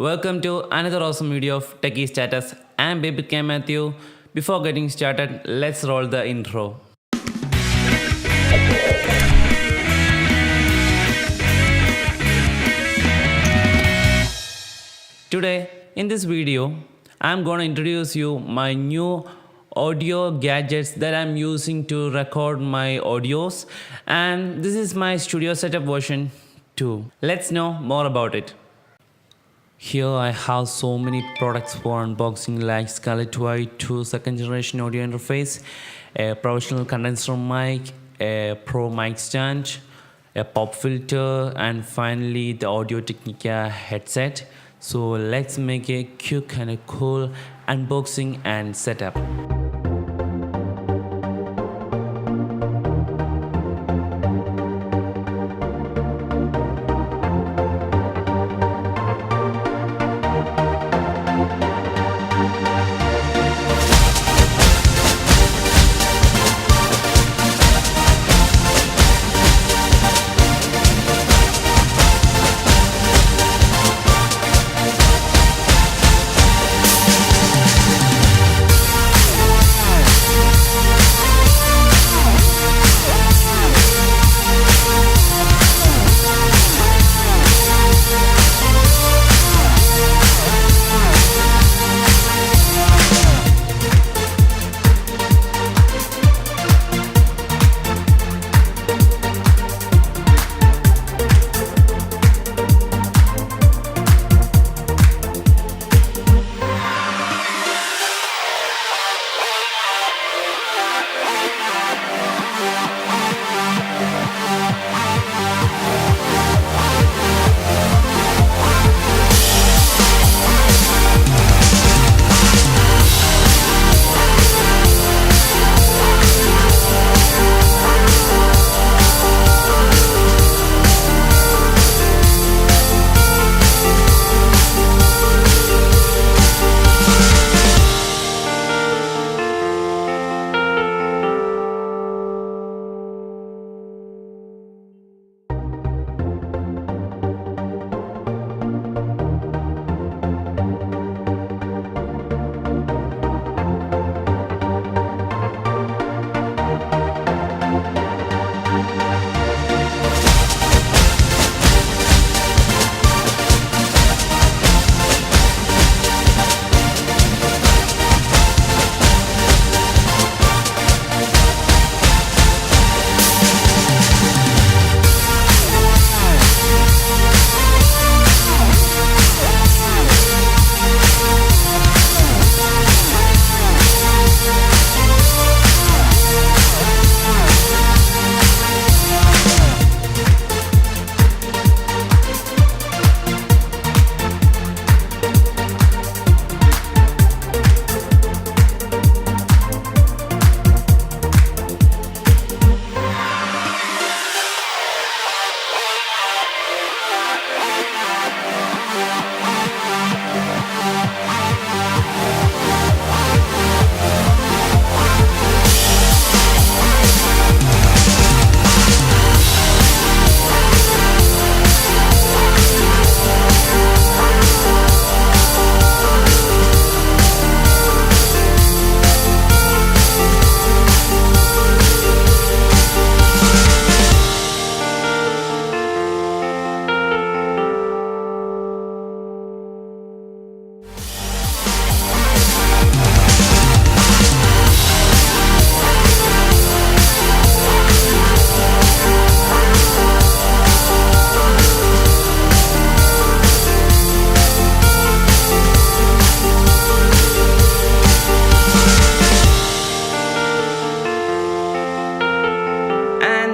Welcome to another awesome video of Techy Status. I'm V2.0 Matthew. Before getting started, let's roll the intro. Today, in this video, I'm going to introduce you my new audio gadgets that I'm using to record my audios, and this is my studio setup version 2. Let's know more about it. Here I have so many products for unboxing like Scarlett 2i2 second generation audio interface, a professional condenser mic, a pro mic stand, a pop filter, and finally the Audio Technica headset. So let's make a quick and a cool unboxing and setup.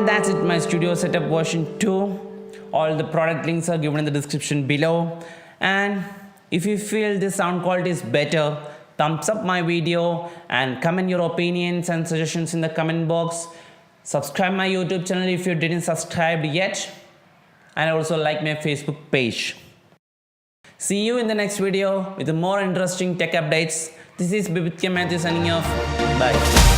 That's it, my studio setup version 2. All the product links are given in the description below. And if you feel the sound quality is better, thumbs up my video and comment your opinions and suggestions in the comment box. Subscribe my YouTube channel if you didn't subscribe yet, and also like my Facebook page. See you in the next video with more interesting tech updates. This is V2.0 Matthew signing off. Bye.